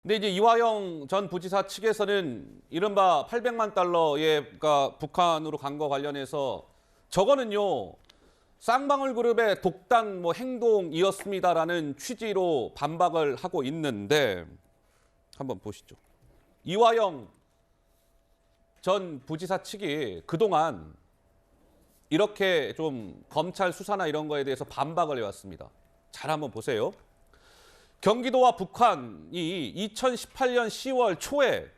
근데 이제 이화영 전 부지사 측에서는 이른바 800만 달러의 그러니까 북한으로 간 거 관련해서 저거는요 쌍방울 그룹의 독단 행동이었습니다라는 취지로 반박을 하고 있는데 한번 보시죠. 이화영 전 부지사 측이 그동안 이렇게 좀 검찰 수사나 이런 거에 대해서 반박을 해왔습니다. 잘 한번 보세요. 경기도와 북한이 2018년 10월 초에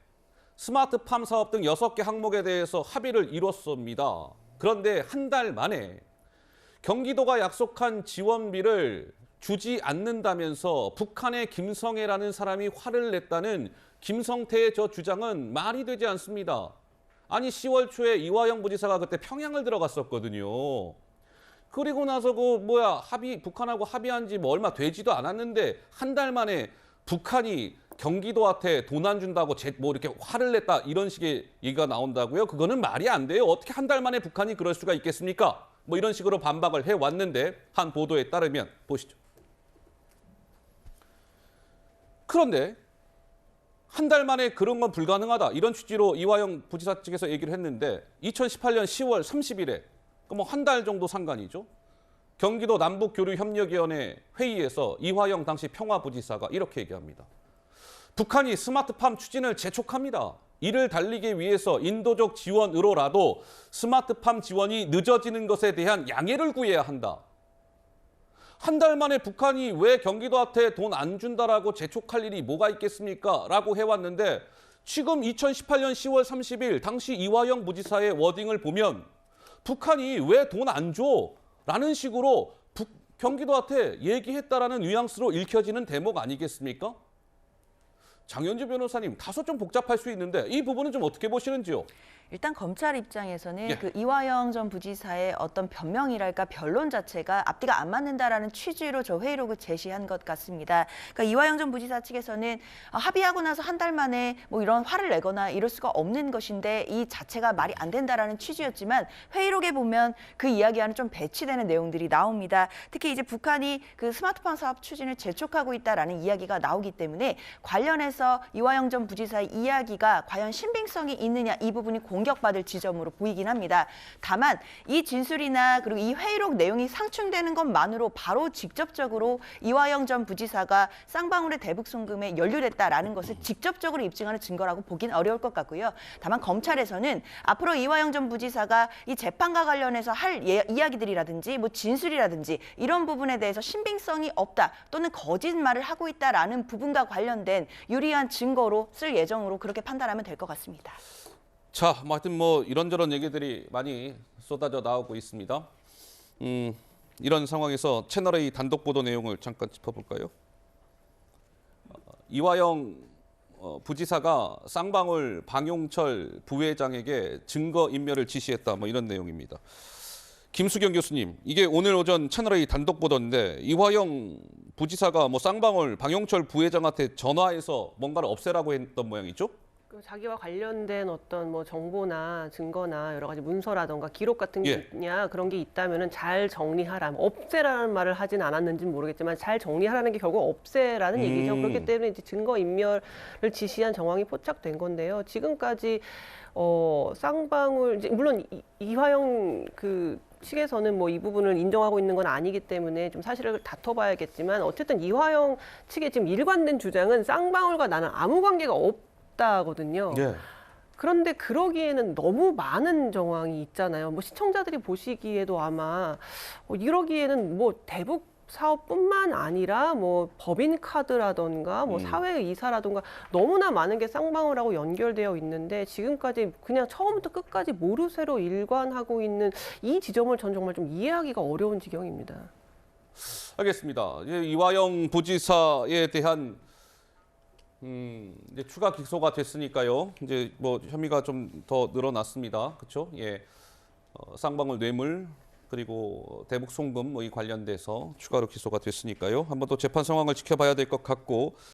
스마트팜 사업 등 6개 항목에 대해서 합의를 이뤘습니다. 그런데 한 달 만에 경기도가 약속한 지원비를 주지 않는다면서 북한의 김성애라는 사람이 화를 냈다는 김성태의 저 주장은 말이 되지 않습니다. 아니 10월 초에 이화영 부지사가 그때 평양을 들어갔었거든요. 그리고 나서 북한하고 합의한 지 얼마 되지도 않았는데 한 달 만에 북한이 경기도한테 돈 안 준다고 이렇게 화를 냈다 이런 식의 얘기가 나온다고요? 그거는 말이 안 돼요. 어떻게 한 달 만에 북한이 그럴 수가 있겠습니까? 이런 식으로 반박을 해왔는데 한 보도에 따르면 보시죠. 그런데 한 달 만에 그런 건 불가능하다. 이런 취지로 이화영 부지사 측에서 얘기를 했는데 2018년 10월 30일에 한 달 정도 상관이죠. 경기도 남북교류협력위원회 회의에서 이화영 당시 평화부지사가 이렇게 얘기합니다. 북한이 스마트팜 추진을 재촉합니다. 이를 달리기 위해서 인도적 지원으로라도 스마트팜 지원이 늦어지는 것에 대한 양해를 구해야 한다. 한 달 만에 북한이 왜 경기도한테 돈 안 준다라고 재촉할 일이 뭐가 있겠습니까? 라고 해왔는데 지금 2018년 10월 30일 당시 이화영 부지사의 워딩을 보면 북한이 왜 돈 안 줘? 라는 식으로 경기도한테 얘기했다라는 뉘앙스로 읽혀지는 대목 아니겠습니까? 장현주 변호사님, 다소 좀 복잡할 수 있는데 이 부분은 좀 어떻게 보시는지요? 일단 검찰 입장에서는 예. 그 이화영 전 부지사의 어떤 변명이랄까 변론 자체가 앞뒤가 안 맞는다라는 취지로 저 회의록을 제시한 것 같습니다. 그러니까 이화영 전 부지사 측에서는 합의하고 나서 한 달 만에 이런 화를 내거나 이럴 수가 없는 것인데 이 자체가 말이 안 된다라는 취지였지만 회의록에 보면 그 이야기와는 좀 배치되는 내용들이 나옵니다. 특히 이제 북한이 그 스마트팜 사업 추진을 재촉하고 있다라는 이야기가 나오기 때문에 관련해서 이화영 전 부지사의 이야기가 과연 신빙성이 있느냐 이 부분이 공격받을 지점으로 보이긴 합니다. 다만 이 진술이나 그리고 이 회의록 내용이 상충되는 것만으로 바로 직접적으로 이화영 전 부지사가 쌍방울의 대북 송금에 연루됐다라는 것을 직접적으로 입증하는 증거라고 보긴 어려울 것 같고요. 다만 검찰에서는 앞으로 이화영 전 부지사가 이 재판과 관련해서 할 이야기들이라든지 진술이라든지 이런 부분에 대해서 신빙성이 없다 또는 거짓말을 하고 있다라는 부분과 관련된 유리한 증거로 쓸 예정으로 그렇게 판단하면 될 것 같습니다. 자, 하여튼 이런저런 얘기들이 많이 쏟아져 나오고 있습니다. 이런 상황에서 채널A 단독 보도 내용을 잠깐 짚어볼까요? 이화영 부지사가 쌍방울 방용철 부회장에게 증거 인멸을 지시했다 이런 내용입니다. 김수경 교수님, 이게 오늘 오전 채널A 단독 보도인데 이화영 부지사가 쌍방울 방용철 부회장한테 전화해서 뭔가를 없애라고 했던 모양이죠? 자기와 관련된 어떤 정보나 증거나 여러 가지 문서라던가 기록 같은 게 있냐 그런 게 있다면은 잘 정리하라. 없애라는 말을 하진 않았는지는 모르겠지만 잘 정리하라는 게 결국 없애라는 얘기죠. 그렇기 때문에 이제 증거 인멸을 지시한 정황이 포착된 건데요. 지금까지 쌍방울 물론 이화영 측에서는 이 부분을 인정하고 있는 건 아니기 때문에 좀 사실을 다퉈봐야겠지만 어쨌든 이화영 측의 지금 일관된 주장은 쌍방울과 나는 아무 관계가 없다거든요. 예. 그런데 그러기에는 너무 많은 정황이 있잖아요. 시청자들이 보시기에도 아마 이러기에는 대북 사업뿐만 아니라 법인 카드라던가 사회 이사라던가 너무나 많은 게 쌍방울하고 연결되어 있는데 지금까지 그냥 처음부터 끝까지 모르쇠로 일관하고 있는 이 지점을 전 정말 좀 이해하기가 어려운 지경입니다. 알겠습니다. 이화영 부지사에 대한 이제 추가 기소가 됐으니까요. 이제 혐의가 좀 더 늘어났습니다. 그렇죠? 예. 쌍방울 뇌물 그리고 대북 송금 이 관련돼서 추가로 기소가 됐으니까요. 한번 더 재판 상황을 지켜봐야 될 것 같고